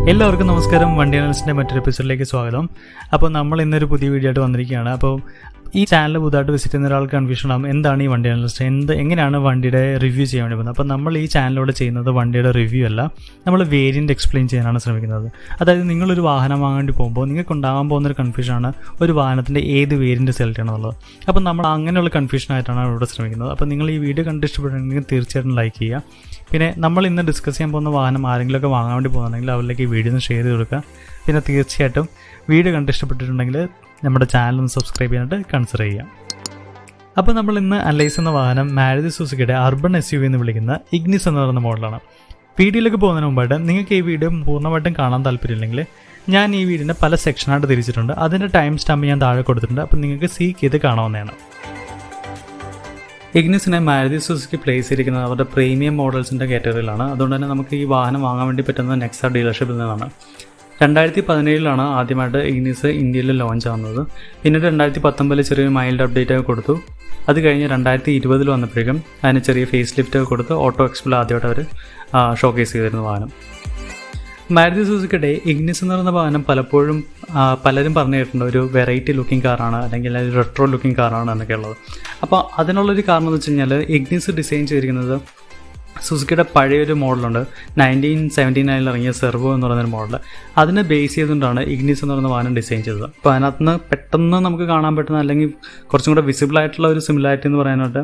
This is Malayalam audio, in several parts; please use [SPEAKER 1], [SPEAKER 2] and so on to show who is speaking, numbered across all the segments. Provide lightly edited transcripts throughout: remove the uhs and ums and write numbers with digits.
[SPEAKER 1] എല്ലാവർക്കും നമസ്കാരം. വണ്ടി അനലിസ്റ്റിൻ്റെ മറ്റൊരു എപ്പിസോഡിലേക്ക് സ്വാഗതം. അപ്പോൾ നമ്മൾ ഇന്നൊരു പുതിയ വീഡിയോ ആയിട്ട് വന്നിരിക്കുകയാണ്. അപ്പോൾ ഈ ചാനൽ പുതുതായിട്ട് വിസിറ്റ് ചെയ്യുന്ന ഒരാൾക്ക് കൺഫ്യൂഷൻ ആകും, എന്താണ് ഈ വണ്ടി അനലിസ്റ്റ്, എങ്ങനെയാണ് വണ്ടിയുടെ റിവ്യൂ ചെയ്യാൻ വേണ്ടി പോകുന്നത്. അപ്പോൾ നമ്മൾ ഈ ചാനലിലൂടെ ചെയ്യുന്നത് വണ്ടിയുടെ റിവ്യൂ അല്ല, നമ്മൾ വേരിയൻ്റ് എക്സ്പ്ലെയിൻ ചെയ്യാനാണ് ശ്രമിക്കുന്നത്. അതായത് നിങ്ങളൊരു വാഹനം വാങ്ങാൻ വേണ്ടി പോകുമ്പോൾ നിങ്ങൾക്ക് ഉണ്ടാകാൻ പോകുന്നൊരു കൺഫ്യൂഷനാണ് ഒരു വാഹനത്തിൻ്റെ ഏത് വേരിയൻ്റ് സെലക്ട് ചെയ്യണം എന്നുള്ളത്. അപ്പോൾ നമ്മൾ അങ്ങനെയുള്ള കൺഫ്യൂഷനായിട്ടാണ് ഇവിടെ ശ്രമിക്കുന്നത്. അപ്പോൾ നിങ്ങൾ ഈ വീഡിയോ കണ്ട് ഇഷ്ടപ്പെട്ടിട്ടുണ്ടെങ്കിൽ തീർച്ചയായിട്ടും ലൈക്ക് ചെയ്യുക. പിന്നെ നമ്മൾ ഇന്ന് ഡിസ്കസ് ചെയ്യാൻ പോകുന്ന വാഹനം ആരെങ്കിലുമൊക്കെ വാങ്ങാൻ വേണ്ടി പോകുന്നുണ്ടെങ്കിൽ അവരിലേക്ക് ഈ വീഡിയോ ഒന്ന് ഷെയർ ചെയ്ത് കൊടുക്കുക. പിന്നെ തീർച്ചയായിട്ടും വീഡിയോ കണ്ട് ഇഷ്ടപ്പെട്ടിട്ടുണ്ടെങ്കിൽ നമ്മുടെ ചാനൽ ഒന്ന് സബ്സ്ക്രൈബ് ചെയ്യാനായിട്ട് കൺസിഡർ ചെയ്യുക. അപ്പോൾ നമ്മൾ ഇന്ന് അനലൈസ് ചെയ്യുന്ന വാഹനം മാരുതി സുസുക്കിയുടെ അർബൻ SUV എന്ന് വിളിക്കുന്ന ഇഗ്നിസ് എന്ന് പറയുന്ന മോഡലാണ്. വീഡിയോയിലേക്ക് പോകുന്നതിന് മുമ്പായിട്ട് നിങ്ങൾക്ക് ഈ വീഡിയോ പൂർണ്ണമായിട്ടും കാണാൻ താല്പര്യമില്ലെങ്കിൽ ഞാൻ ഈ വീഡിയോനെ പല സെക്ഷനായിട്ട് തിരിച്ചിട്ടുണ്ട്. അതിൻ്റെ ടൈം സ്റ്റാമ്പ് ഞാൻ താഴെ കൊടുത്തിട്ടുണ്ട്. അപ്പോൾ നിങ്ങൾക്ക് സീക്ക് ചെയ്ത് കാണാവുന്നതാണ്. ഇഗ്നിസിനെ മാരുതി സുസുക്കി പ്ലേസ് ചെയ്തിരിക്കുന്നത് അവരുടെ പ്രീമിയം മോഡൽസിൻ്റെ കാറ്റഗറിയിലാണ്. അതുകൊണ്ട് തന്നെ നമുക്ക് ഈ വാഹനം വാങ്ങാൻ വേണ്ടി പറ്റുന്നത് നെക്സ ഡീലർഷിപ്പിൽ നിന്നാണ്. 2017 ആദ്യമായിട്ട് ഇഗ്നിസ് ഇന്ത്യയിൽ ലോഞ്ച് ആവുന്നത്. പിന്നീട് 2019 ചെറിയൊരു മൈൽഡ് അപ്ഡേറ്റ് ഒക്കെ കൊടുത്തു. അത് കഴിഞ്ഞ് 2020 വന്നപ്പോഴേക്കും അതിന് ചെറിയ ഫേസ് ലിഫ്റ്റ് ഒക്കെ കൊടുത്ത് ഓട്ടോ എക്സ്പോയിൽ ആദ്യമായിട്ട് അവർ ഷോക്കേസ് ചെയ്തിരുന്ന വാഹനം. മാരുതി സുസുക്കിയുടെ ഇഗ്നിസ് എന്ന് പറയുന്ന വാഹനം പലപ്പോഴും പലരും പറഞ്ഞു കേട്ടിട്ടുണ്ട് ഒരു വെറൈറ്റി ലുക്കിംഗ് കാറാണ്, അല്ലെങ്കിൽ ഒരു റെട്രോ ലുക്കിംഗ് കാറാണ് എന്നൊക്കെ ഉള്ളത്. അപ്പോൾ അതിനുള്ളൊരു കാരണം എന്ന് വെച്ച് കഴിഞ്ഞാൽ ഇഗ്നിസ് ഡിസൈൻ ചെയ്തിരിക്കുന്നത് സുസുക്കിയുടെ പഴയൊരു മോഡലുണ്ട്, 1979 ഇറങ്ങിയ സെർവോ എന്ന് പറയുന്നൊരു മോഡൽ. അതിനെ ബേസ് ചെയ്തുകൊണ്ടാണ് ഇഗ്നിസ് എന്ന് പറയുന്ന വാഹനം ഡിസൈൻ ചെയ്തത്. അപ്പോൾ അതിനകത്ത് നിന്ന് പെട്ടെന്ന് നമുക്ക് കാണാൻ പറ്റുന്ന, അല്ലെങ്കിൽ കുറച്ചും കൂടെ വിസിബിൾ ആയിട്ടുള്ള ഒരു സിമിലാരിറ്റി എന്ന് പറയാനായിട്ട്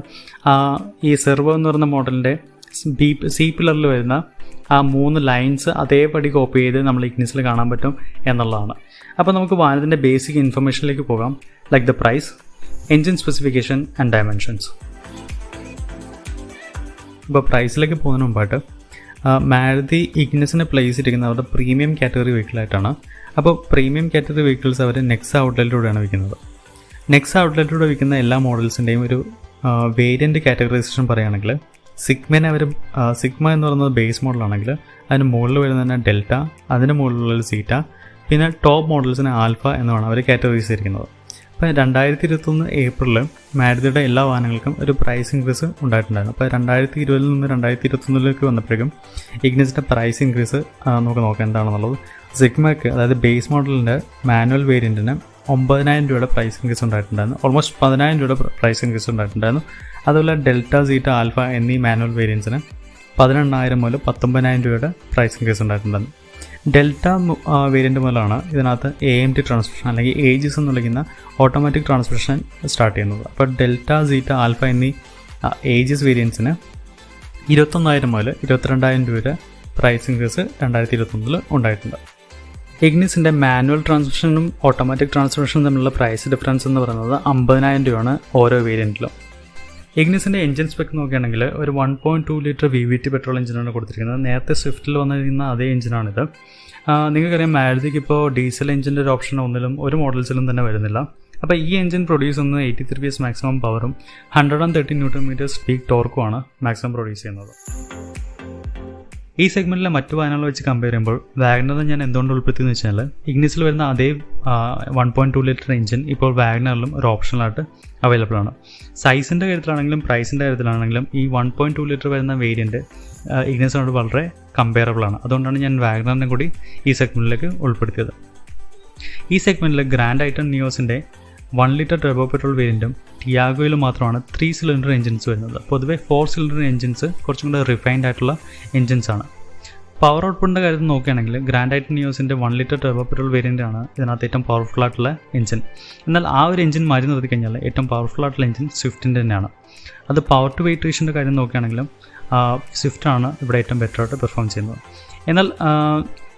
[SPEAKER 1] ഈ സെർവോ എന്ന് പറയുന്ന മോഡലിൻ്റെ സി പില്ലറിൽ വരുന്ന ആ 3 ലൈൻസ് അതേപടി കോപ്പി ചെയ്ത് നമ്മൾ ഇഗ്നിസിൽ കാണാൻ പറ്റും എന്നുള്ളതാണ്. അപ്പോൾ നമുക്ക് വാഹനത്തിൻ്റെ ബേസിക് ഇൻഫർമേഷനിലേക്ക് പോകാം, like the price, engine specification and dimensions. ഇപ്പോൾ പ്രൈസിലേക്ക് പോകുന്നതിന് മുമ്പായിട്ട് മാരുതി ഇഗ്നിസിനെ പ്ലേസ് ചെയ്തിരിക്കുന്നത് അവരുടെ പ്രീമിയം കാറ്റഗറി വെഹിക്കിളായിട്ടാണ്. അപ്പോൾ പ്രീമിയം കാറ്റഗറി വെഹിക്കിൾസ് അവർ നെക്സ ഔട്ട്ലെറ്റിലൂടെയാണ് വിൽക്കുന്നത്. നെക്സ ഔട്ട്ലെറ്റിലൂടെ വിൽക്കുന്ന എല്ലാ മോഡൽസിൻ്റെയും ഒരു വേരിയൻ്റ് കാറ്റഗറൈസേഷൻ പറയുകയാണെങ്കിൽ സിഗ്മേനെ അവർ സിഗ്മ എന്ന് പറയുന്നത് ബേസ് മോഡലാണെങ്കിൽ അതിന് മുകളിൽ വരുന്നതിന് ഡെൽറ്റ, അതിന് മുകളിലുള്ള സീറ്റ, പിന്നെ ടോപ്പ് മോഡൽസിന് ആൽഫ എന്നാണ് അവർ കാറ്റഗറൈസ് ചെയ്തിരിക്കുന്നത്. അപ്പോൾ 2021 ഏപ്രിലിൽ മാരുതിയുടെ എല്ലാ വാഹനങ്ങൾക്കും ഒരു പ്രൈസ് ഇൻക്രീസ് ഉണ്ടായിട്ടുണ്ടായിരുന്നു. അപ്പോൾ 2020 നിന്ന് 2021 വന്നപ്പോഴേക്കും ഇഗ്നിസിൻ്റെ പ്രൈസ് ഇൻക്രീസ് നമുക്ക് നോക്കാം എന്താണെന്നുള്ളത്. സിഗ്മയ്ക്ക്, അതായത് ബേസ് മോഡലിൻ്റെ മാനുവൽ വേരിയൻറ്റിന് 9,000 രൂപയുടെ പ്രൈസ് ഇൻക്രീസ് ഉണ്ടായിട്ടുണ്ടായിരുന്നു. ഓൾമോസ്റ്റ് 10,000 രൂപയുടെ പ്രൈസ് ഇൻക്രീസ് ഉണ്ടായിട്ടുണ്ടായിരുന്നു. അതുപോലെ ഡെൽറ്റ, സീറ്റ, ആൽഫ എന്നീ മാനുവൽ വേരിയൻസിന് 18,000 മുതൽ 19,000 രൂപയുടെ പ്രൈസ് ഇൻക്രീസ് ഉണ്ടായിട്ടുണ്ടായിരുന്നു. ഡെൽറ്റ വേരിയൻ്റ് മുതലാണ് ഇതിനകത്ത് AMT ട്രാൻസ്മിഷൻ അല്ലെങ്കിൽ ഏജിസ് എന്ന് വിളിക്കുന്ന ഓട്ടോമാറ്റിക് ട്രാൻസ്മിഷൻ സ്റ്റാർട്ട് ചെയ്യുന്നത്. അപ്പോൾ ഡെൽറ്റ, സീറ്റ, ആൽഫ എന്നീ ഏജിസ് വേരിയൻസിന് 21,000 മുതൽ 22,000 രൂപയുടെ പ്രൈസ് ഇൻക്രീസ് 2021 ഉണ്ടായിട്ടുണ്ട്. ഇഗ്നിസിൻ്റെ മാനുവൽ ട്രാൻസ്മിഷനും ഓട്ടോമാറ്റിക് ട്രാൻസ്മിഷനും തമ്മിലുള്ള പ്രൈസ് ഡിഫറൻസ് എന്ന് പറയുന്നത് 50,000 രൂപയാണ് ഓരോ വേരിയൻറ്റിലും. ഇഗ്നിസിൻ്റെ എഞ്ചിൻ സ്പെക്ക് നോക്കുകയാണെങ്കിൽ ഒരു 1.2 ലിറ്റർ VVT പെട്രോൾ എഞ്ചിനാണ് കൊടുത്തിരിക്കുന്നത്. നേരത്തെ സ്വിഫ്റ്റിൽ വന്നിരിക്കുന്ന അതേ എഞ്ചിനാണിത്. നിങ്ങൾക്കറിയാം മാരുതിക്ക് ഇപ്പോൾ ഡീസൽ എഞ്ചിൻ്റെ ഒരു ഓപ്ഷൻ ഒരു മോഡൽസിലും തന്നെ വരുന്നില്ല. അപ്പോൾ ഈ എഞ്ചിൻ പ്രൊഡ്യൂസ് ചെയ്യുന്നത് 83 PS മാക്സിമം പവറും 130 Nm പീക്ക് ടോർക്കുമാണ് മാക്സിമം പ്രൊഡ്യൂസ് ചെയ്യുന്നത്. ഈ സെഗ്മെൻറ്റിലെ മറ്റു വാഹനങ്ങൾ വെച്ച് കമ്പയർ ചെയ്യുമ്പോൾ വാഗ്നർ ഞാൻ എന്തുകൊണ്ട് ഉൾപ്പെടുത്തിയെന്ന് വെച്ചാൽ ഇഗ്നിസിൽ വരുന്ന അതേ 1.2 ലിറ്റർ എഞ്ചിൻ ഇപ്പോൾ വാഗ്നറിലും ഒരു ഓപ്ഷണലായിട്ട് അവൈലബിൾ ആണ്. സൈസിൻ്റെ കാര്യത്തിലാണെങ്കിലും പ്രൈസിൻ്റെ കാര്യത്തിലാണെങ്കിലും ഈ 1.2 ലിറ്റർ വരുന്ന വേരിയൻറ്റ് ഇഗ്നിസിനോട് വളരെ കമ്പയറബിൾ ആണ്. അതുകൊണ്ടാണ് ഞാൻ വാഗ്നറിനെ കൂടി ഈ സെഗ്മെൻറ്റിലേക്ക് ഉൾപ്പെടുത്തിയത്. ഈ സെഗ്മെൻറ്റിൽ ഗ്രാൻഡ് ഐറ്റൺ നിയോസിൻ്റെ 1 ലിറ്റർ ടർബോ പെട്രോൾ വേരിയൻറ്റും ടിയാഗോയിൽ മാത്രമാണ് 3 സിലിണ്ടർ എഞ്ചിൻസ് വരുന്നത്. പൊതുവെ 4 സിലിണ്ടർ എഞ്ചിൻസ് കുറച്ചും കൂടെ റിഫൈൻഡ് ആയിട്ടുള്ള എഞ്ചിൻസാണ്. പവർ ഔട്ട്പുട്ടിൻ്റെ കാര്യത്തിൽ നോക്കുകയാണെങ്കിൽ ഗ്രാൻഡ് ഐറ്റൺ നിയോസിൻ്റെ 1 ലിറ്റർ ടർബോ പെട്രോൾ വേരിയൻ്റാണ് ഇതിനകത്ത് ഏറ്റവും പവർഫുൾ ആയിട്ടുള്ള എഞ്ചിൻ. എന്നാൽ ആ ഒരു എഞ്ചിൻ മാറി നിർത്തി കഴിഞ്ഞാൽ ഏറ്റവും പവർഫുൾ ആയിട്ടുള്ള എഞ്ചിൻ സ്വിഫ്റ്റിൻ്റെ തന്നെയാണ്. അത് പവർ ടു വെയിറ്റ് റേഷ്യോൻ്റെ കാര്യം നോക്കുകയാണെങ്കിലും സ്വിഫ്റ്റാണ് ഇവിടെ ഏറ്റവും ബെറ്ററായിട്ട് പെർഫോം ചെയ്യുന്നത്. എന്നാൽ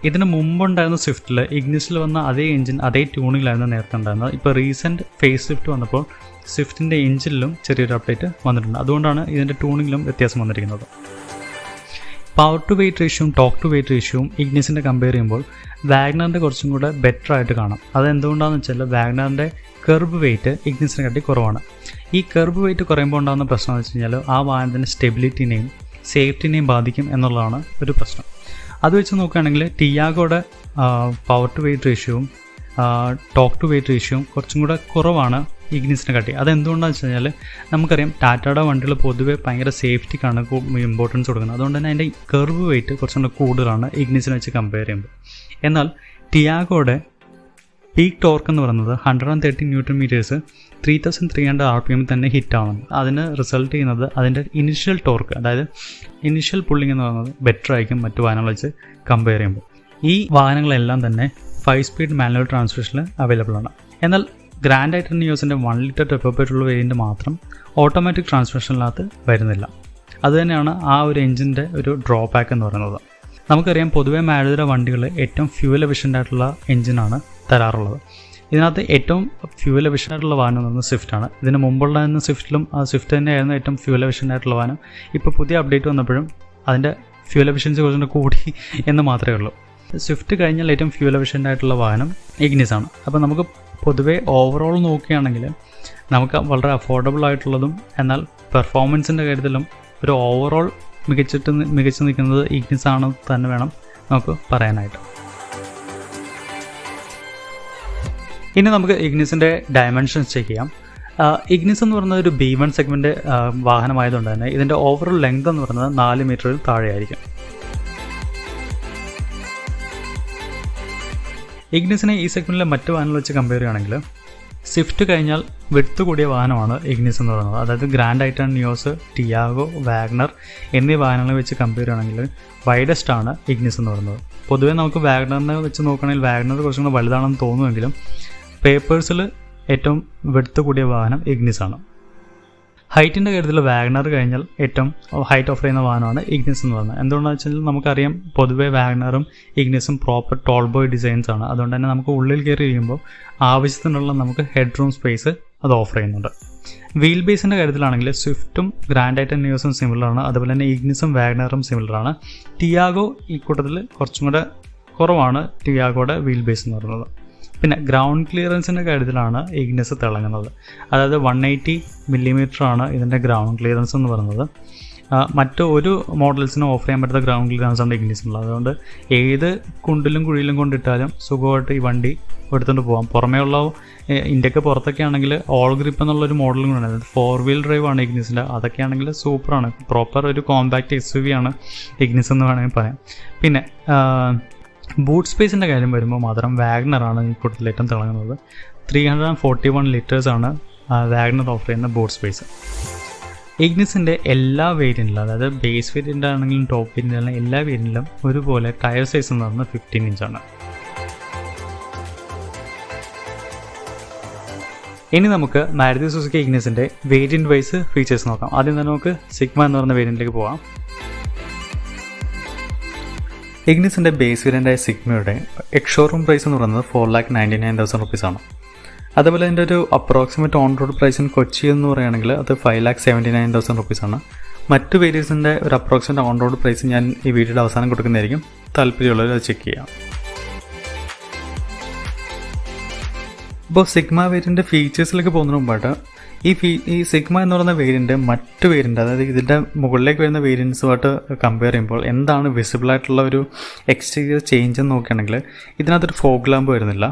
[SPEAKER 1] ഇതിന് മുമ്പുണ്ടായിരുന്ന സ്വിഫ്റ്റിൽ ഇഗ്നിസിൽ വന്ന അതേ എഞ്ചിൻ അതേ ട്യൂണിങ്ങിലായിരുന്നു നേരത്തെ ഉണ്ടായിരുന്നത്. ഇപ്പോൾ റീസെൻറ്റ് ഫേസ് ലിഫ്റ്റ് വന്നപ്പോൾ സ്വിഫ്റ്റിൻ്റെ എഞ്ചിനിലും ചെറിയൊരു അപ്ഡേറ്റ് വന്നിട്ടുണ്ട്. അതുകൊണ്ടാണ് ഇതിൻ്റെ ട്യൂണിങ്ങിലും വ്യത്യാസം വന്നിരിക്കുന്നത്. പവർ ടു വെയിറ്റ് റേഷ്യോയും ടോക്ക് ടു വെയിറ്റ് റേഷ്യോയും ഇഗ്നിസിൻ്റെ കമ്പയർ ചെയ്യുമ്പോൾ വാഗ്നറിൻ്റെ കുറച്ചും കൂടെ ബെറ്റർ ആയിട്ട് കാണാം. അതെന്തുകൊണ്ടാണെന്ന് വെച്ചാൽ വാഗ്നറിൻ്റെ കർബ് വെയിറ്റ് ഇഗ്നിസിനെ കാട്ടി കുറവാണ്. ഈ കർബ് വെയിറ്റ് കുറയുമ്പോൾ ഉണ്ടാകുന്ന പ്രശ്നം എന്ന് വെച്ച് കഴിഞ്ഞാൽ ആ വാഹനത്തിൻ്റെ സ്റ്റെബിലിറ്റിനെയും സേഫ്റ്റിനെയും ബാധിക്കും എന്നുള്ളതാണ് ഒരു പ്രശ്നം. അത് വെച്ച് നോക്കുകയാണെങ്കിൽ ടിയാഗോയുടെ പവർ ടു വെയിറ്റ് റേഷ്യോയും ടോക്ക് ടു വെയിറ്റ് റേഷ്യോയും കുറച്ചും കൂടെ കുറവാണ് ഇഗ്നിസിനെ കാട്ടി. അതെന്തുകൊണ്ടാണെന്ന് വെച്ച് കഴിഞ്ഞാൽ നമുക്കറിയാം ടാറ്റയുടെ വണ്ടികൾ പൊതുവെ ഭയങ്കര സേഫ്റ്റിക്കാണ് ഇമ്പോർട്ടൻസ് കൊടുക്കുന്നത്. അതുകൊണ്ട് തന്നെ അതിൻ്റെ കർവ് വെയിറ്റ് കുറച്ചുകൂടെ കൂടുതലാണ് ഇഗ്നിസിനെ വെച്ച് കമ്പയർ ചെയ്യുമ്പോൾ. എന്നാൽ ടിയാഗോയുടെ പീക്ക് ടോർക്ക് എന്ന് പറയുന്നത് 130 ന്യൂട്ടൺ മീറ്റേഴ്സ് 3300 RPM തന്നെ ഹിറ്റാവുന്നു. അതിന് റിസൾട്ട് ചെയ്യുന്നത് അതിൻ്റെ ഇനിഷ്യൽ ടോർക്ക്, അതായത് ഇനിഷ്യൽ പുള്ളിങ് എന്ന് പറയുന്നത് ബെറ്റർ ആയിരിക്കും മറ്റു വാഹനങ്ങൾ വെച്ച് കമ്പയർ ചെയ്യുമ്പോൾ. ഈ വാഹനങ്ങളെല്ലാം തന്നെ 5 സ്പീഡ് മാനുവൽ ട്രാൻസ്മിഷനിൽ അവൈലബിൾ ആണ്. എന്നാൽ ഗ്രാൻഡ് ഐറ്റൺ നിയോസിൻ്റെ 1 ലിറ്റർ ടർബോ പെട്രോൾ വേരിയൻ്റ് മാത്രം ഓട്ടോമാറ്റിക് ട്രാൻസ്മിഷനിനകത്ത് വരുന്നില്ല. അതുതന്നെയാണ് ആ ഒരു എഞ്ചിൻ്റെ ഒരു ഡ്രോബാക്ക് എന്ന് പറയുന്നത്. നമുക്കറിയാം പൊതുവേ മാരുതിയുടെ വണ്ടികൾ ഏറ്റവും ഫ്യൂവൽ എഫിഷ്യൻ്റ് ആയിട്ടുള്ള എഞ്ചിനാണ് തരാറുള്ളത്. ഇതിനകത്ത് ഏറ്റവും ഫ്യൂവൽ എഫിഷ്യൻ്റ് ആയിട്ടുള്ള വാഹനം എന്ന് സ്വിഫ്റ്റാണ്. ഇതിന് മുമ്പുള്ള സ്വിഫ്റ്റിലും സ്വിഫ്റ്റ് തന്നെയായിരുന്നു ഏറ്റവും ഫ്യൂവൽ എഫിഷ്യൻ്റ് ആയിട്ടുള്ള വാഹനം. ഇപ്പോൾ പുതിയ അപ്ഡേറ്റ് വന്നപ്പോഴും അതിൻ്റെ ഫ്യൂവൽ എഫിഷ്യൻസി കുറച്ചുകൂടി കൂടി എന്ന് മാത്രമേ ഉള്ളൂ. സ്വിഫ്റ്റ് കഴിഞ്ഞാൽ ഏറ്റവും ഫ്യൂവൽ എഫിഷ്യൻ്റ് ആയിട്ടുള്ള വാഹനം ഇഗ്നിസ് ആണ്. അപ്പോൾ നമുക്ക് പൊതുവേ ഓവറോൾ നോക്കുകയാണെങ്കിൽ നമുക്ക് വളരെ അഫോർഡബിൾ ആയിട്ടുള്ളതും എന്നാൽ പെർഫോമൻസിൻ്റെ കാര്യത്തിലും ഒരു ഓവറോൾ മികച്ചു നിൽക്കുന്നത് ഇഗ്നിസ് ആണ് തന്നെ വേണം നമുക്ക് പറയാനായിട്ട്. ഇനി നമുക്ക് ഇഗ്നിസിൻ്റെ ഡയമെൻഷൻസ് ചെക്ക് ചെയ്യാം. ഇഗ്നിസ് എന്ന് പറയുന്നത് ഒരു B1 സെഗ്മെൻറ്റ് വാഹനമായതുകൊണ്ട് തന്നെ ഇതിൻ്റെ ഓവറോൾ ലെങ്ത് എന്ന് പറയുന്നത് 4 മീറ്ററിൽ താഴെയായിരിക്കും. ഇഗ്നിസിനെ ഈ സെഗ്മെൻറ്റിലെ മറ്റ് വാഹനങ്ങൾ വെച്ച് കമ്പയർ ചെയ്യുകയാണെങ്കിൽ സ്വിഫ്റ്റ് കഴിഞ്ഞാൽ വിഡ്ത്ത് കൂടിയ വാഹനമാണ് ഇഗ്നിസ് എന്ന് പറയുന്നത്. അതായത് Grand i ten Nios, Tiago, wagon R എന്നീ വാഹനങ്ങളെ വെച്ച് കമ്പയർ ചെയ്യുകയാണെങ്കിൽ വൈഡസ്റ്റ് ആണ് ഇഗ്നിസ് എന്ന് പറയുന്നത്. പൊതുവേ നമുക്ക് വാഗ്നറിനെ വെച്ച് നോക്കുകയാണെങ്കിൽ വാഗ്നർ കുറച്ചും കൂടെ വലുതാണെന്ന് തോന്നുമെങ്കിലും പേപ്പേഴ്സിൽ ഏറ്റവും വിഡ്ത്ത് കൂടിയ വാഹനം ഇഗ്നിസ് ആണ്. ഹൈറ്റിൻ്റെ കാര്യത്തിൽ വാഗ്നർ കഴിഞ്ഞാൽ ഏറ്റവും ഹൈറ്റ് ഓഫർ ചെയ്യുന്ന വാഹനമാണ് ഇഗ്നിസ് എന്ന് പറയുന്നത്. എന്തുകൊണ്ടാണെന്ന് വെച്ചാൽ നമുക്കറിയാം പൊതുവേ വാഗ്നറും ഇഗ്നിസും പ്രോപ്പർ ടോൾ ബോയ് ഡിസൈൻസ് ആണ്. അതുകൊണ്ട് തന്നെ നമുക്ക് ഉള്ളിൽ കയറി ഇരിക്കുമ്പോൾ ആവശ്യത്തിനുള്ള നമുക്ക് ഹെഡ് റൂം സ്പേസ് അത് ഓഫർ ചെയ്യുന്നുണ്ട്. വീൽ ബേസിൻ്റെ കാര്യത്തിലാണെങ്കിൽ സ്വിഫ്റ്റും ഗ്രാൻഡ് ഐറ്റൺ നിയോസും സിമിലറാണ്. അതുപോലെ തന്നെ ഇഗ്നിസും വാഗ്നറും സിമിലറാണ്. ടിയാഗോ ഈ കൂട്ടത്തിൽ കുറച്ചും കൂടെ കുറവാണ് ടിയാഗോയുടെ വീൽ ബേസ് എന്ന് പറയുന്നത്. പിന്നെ ഗ്രൗണ്ട് ക്ലിയറൻസിൻ്റെ കാര്യത്തിലാണ് ഇഗ്നിസ് തിളങ്ങുന്നത്. അതായത് 180 mm ആണ് ഇതിൻ്റെ ഗ്രൗണ്ട് ക്ലിയറൻസ് എന്ന് പറയുന്നത്. മറ്റ് ഒരു മോഡൽസിനും ഓഫർ ചെയ്യാൻ പറ്റുന്ന ഗ്രൗണ്ട് ക്ലിയറൻസ് ആണ് ഇഗ്നിസിനുള്ളത്. അതുകൊണ്ട് ഏത് കുണ്ടിലും കുഴിയിലും കൊണ്ടിട്ടാലും സുഖമായിട്ട് ഈ വണ്ടി എടുത്തുകൊണ്ട് പോകാം. പുറമേ ഉള്ള ഇന്ത്യക്ക് പുറത്തൊക്കെ ആണെങ്കിൽ ഓൾ ഗ്രിപ്പ് എന്നുള്ളൊരു മോഡലും കൂടെ ഉണ്ട്. 4 വീൽ ഡ്രൈവ് ആണ് ഇഗ്നിസിൻ്റെ. അതൊക്കെ ആണെങ്കിൽ സൂപ്പറാണ്. പ്രോപ്പർ ഒരു കോമ്പാക്റ്റ് SUV ആണ് ഇഗ്നിസ് എന്ന് വേണമെങ്കിൽ പറയാം. പിന്നെ ബൂട്ട് സ്പേസിൻ്റെ കാര്യം വരുമ്പോൾ മാത്രം വാഗ്നറാണ് ഈ കൂട്ടത്തിൽ ഏറ്റവും തിളങ്ങുന്നത്. 341 ലിറ്റേഴ്സാണ് വാഗ്നർ ഓഫർ ചെയ്യുന്ന ബൂട്ട് സ്പേസ്. ഇഗ്നിസിൻ്റെ എല്ലാ വേരിയൻറ്റിലും, അതായത് ബേസ് വേരിയൻ്റ് ആണെങ്കിലും ടോപ്പ് വേരിയൻ്റ് ആണെങ്കിലും എല്ലാ വേരിയൻറ്റിലും ഒരുപോലെ ടയർ സൈസ് എന്ന് പറയുന്നത് 15 ഇഞ്ചാണ്. ഇനി നമുക്ക് മാരുതി സുസുക്കി ഇഗ്നിസിൻ്റെ വേരിയൻറ്റ് വൈസ് ഫീച്ചേഴ്സ് നോക്കാം. ആദ്യം തന്നെ നമുക്ക് സിഗ്മ എന്ന് പറയുന്ന വേരിയൻറ്റിലേക്ക് പോകാം. ഇഗ്നിസിൻ്റെ ബേസ് വേരിയൻ്റായ സിഗ്മയുടെ എക്സ്-ഷോറൂം പ്രൈസ് എന്ന് പറയുന്നത് 4,99,000 റുപ്പീസാണ്. അതുപോലെ അതിൻ്റെ ഒരു approximate on road price in Kochi എന്ന് പറയുകയാണെങ്കിൽ അത് 5,79,000 റുപ്പീസാണ്. മറ്റു വേരിയൻസിൻ്റെ ഒരു അപ്രോക്സിമേറ്റ് ഓൺ റോഡ് പ്രൈസ് ഞാൻ ഈ വീഡിയോയുടെ അവസാനം കൊടുക്കുന്നതായിരിക്കും. താല്പര്യമുള്ളവർ അത് ചെക്ക് ചെയ്യാം. ഇപ്പോൾ സിഗ്മ വേരിയൻ്റെ ഫീച്ചേഴ്സിലേക്ക് പോകുന്നതിന് മുമ്പായിട്ട് ഈ സിഗ്മ എന്ന് പറയുന്ന വേരിയൻ്റ് മറ്റ് വേരിയൻ്റ്, അതായത് ഇതിൻ്റെ മുകളിലേക്ക് വരുന്ന വേരിയൻസുമായിട്ട് കമ്പയർ ചെയ്യുമ്പോൾ എന്താണ് വിസിബിൾ ആയിട്ടുള്ള ഒരു എക്സ്റ്റീരിയർ ചേഞ്ച് എന്ന് നോക്കുകയാണെങ്കിൽ ഇതിനകത്തൊരു ഫോഗ് ലാമ്പ് വരുന്നില്ല.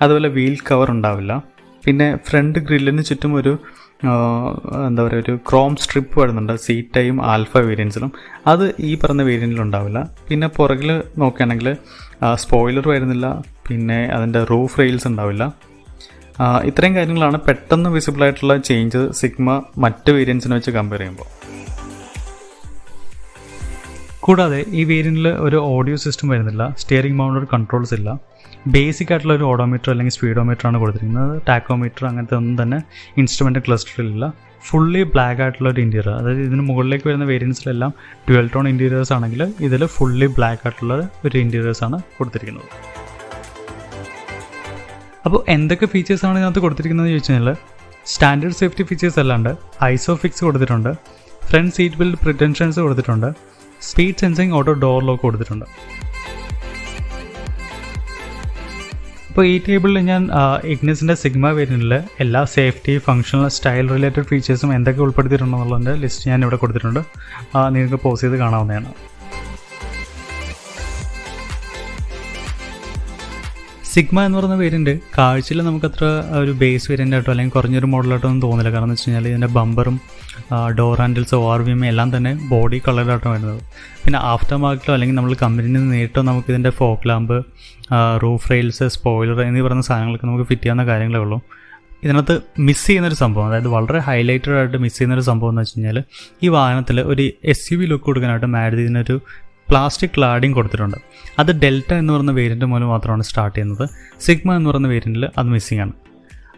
[SPEAKER 1] അതുപോലെ വീൽ കവർ ഉണ്ടാവില്ല. പിന്നെ ഫ്രണ്ട് ഗ്രില്ലിന് ചുറ്റും ഒരു ഒരു ക്രോം സ്ട്രിപ്പ് വരുന്നുണ്ട് C-Type ആൽഫ വേരിയൻസിലും. അത് ഈ പറഞ്ഞ വേരിയൻറ്റിലുണ്ടാവില്ല. പിന്നെ പുറകിൽ നോക്കുകയാണെങ്കിൽ സ്പോയിലർ വരുന്നില്ല. പിന്നെ അതിൻ്റെ റൂഫ് റെയിൽസ് ഉണ്ടാവില്ല. ഇത്രയും കാര്യങ്ങളാണ് പെട്ടെന്ന് വിസിബിൾ ആയിട്ടുള്ള ചേഞ്ച് സിഗ്മ മറ്റ് വേരിയൻസിനെ വെച്ച് കമ്പയർ ചെയ്യുമ്പോൾ. കൂടാതെ ഈ വേരിയൻറ്റിൽ ഒരു ഓഡിയോ സിസ്റ്റം വരുന്നില്ല. സ്റ്റിയറിംഗ് മൗണ്ടഡ് കൺട്രോൾസ് ഇല്ല. ബേസിക് ആയിട്ടുള്ള ഒരു ഓഡോമീറ്റർ അല്ലെങ്കിൽ സ്പീഡോമീറ്റർ ആണ് കൊടുത്തിരിക്കുന്നത്. ടാക്കോമീറ്റർ അങ്ങനത്തെ ഒന്നും തന്നെ ഇൻസ്ട്രുമെൻ്റ് ക്ലസ്റ്ററിലില്ല. ഫുള്ളി ബ്ലാക്ക് ആയിട്ടുള്ള ഒരു ഇൻറ്റീരിയർ, അതായത് ഇതിന് മുകളിലേക്ക് വരുന്ന വേരിയൻസിലെല്ലാം 12 ടോൺ ഇൻറ്റീരിയേഴ്സ് ആണെങ്കിൽ ഇതിൽ ഫുള്ളി ബ്ലാക്ക് ആയിട്ടുള്ള ഒരു ഇൻറ്റീരിയേഴ്സാണ് കൊടുത്തിരിക്കുന്നത്. അപ്പോൾ എന്തൊക്കെ ഫീച്ചേഴ്സാണ് ഇതിനകത്ത് കൊടുത്തിരിക്കുന്നത് ചോദിച്ചു കഴിഞ്ഞാൽ സ്റ്റാൻഡേർഡ് സേഫ്റ്റി ഫീച്ചേഴ്സ് അല്ലാണ്ട് ഐസോഫിക്സ് കൊടുത്തിട്ടുണ്ട്, ഫ്രണ്ട് സീറ്റ് ബെൽറ്റ് പ്രിറ്റൻഷൻസ് കൊടുത്തിട്ടുണ്ട്, speed sensing auto door lock കൊടുത്തിട്ടുണ്ട്. അപ്പോൾ ഈ ടേബിളിൽ ഞാൻ ഇഗ്നിസിൻ്റെ സിഗ്മ വേരിയൻറ്റിൽ എല്ലാ സേഫ്റ്റി, ഫങ്ഷണൽ, സ്റ്റൈൽ റിലേറ്റഡ് ഫീച്ചേഴ്സും എന്തൊക്കെ ഉൾപ്പെടുത്തിയിട്ടുണ്ടെന്നുള്ളതിൻ്റെ ലിസ്റ്റ് ഞാൻ ഇവിടെ കൊടുത്തിട്ടുണ്ട്. നിങ്ങൾക്ക് പോസ് ചെയ്ത് കാണാവുന്നതാണ്. സിഗ്മ എന്ന് പറയുന്ന വേരിയൻറ്റ് കാഴ്ചയിൽ നമുക്കത്ര ഒരു ബേസ് വേരിയൻ്റ് ആയിട്ടോ അല്ലെങ്കിൽ കുറഞ്ഞൊരു മോഡലായിട്ടോ ഒന്നും തോന്നില്ല. കാരണം എന്ന് വെച്ച് കഴിഞ്ഞാൽ ഇതിൻ്റെ ബമ്പറും ഡോർ ഹാൻഡിൽസ് ORVM എല്ലാം തന്നെ ബോഡി കളറിലായിട്ടോ വരുന്നത്. പിന്നെ ആഫ്റ്റർ മാർക്കറ്റിലോ അല്ലെങ്കിൽ നമ്മൾ കമ്പനിയിൽ നിന്ന് നേരിട്ടോ നമുക്ക് ഇതിൻ്റെ folk lamp, roof rails, spoiler എന്നീ പറയുന്ന സാധനങ്ങളൊക്കെ നമുക്ക് ഫിറ്റ് ചെയ്യാവുന്ന കാര്യങ്ങളേ ഉള്ളൂ. ഇതിനകത്ത് മിസ് ചെയ്യുന്നൊരു സംഭവം, അതായത് വളരെ ഹൈലൈറ്റഡ് ആയിട്ട് മിസ് ചെയ്യുന്നൊരു സംഭവം എന്ന് വെച്ച് കഴിഞ്ഞാൽ ഈ വാഹനത്തിൽ ഒരു SUV ലുക്ക് കൊടുക്കാനായിട്ട് മാരുതി ഇതിനൊരു പ്ലാസ്റ്റിക് ക്ലാഡിങ് കൊടുത്തിട്ടുണ്ട്. അത് ഡെൽറ്റ എന്ന് പറയുന്ന വേരിയൻറ്റ് മൂലം മാത്രമാണ് സ്റ്റാർട്ട് ചെയ്യുന്നത്. സിഗ്മ എന്ന് പറയുന്ന വേരിയൻറ്റിൽ അത് മിസ്സിംഗ് ആണ്.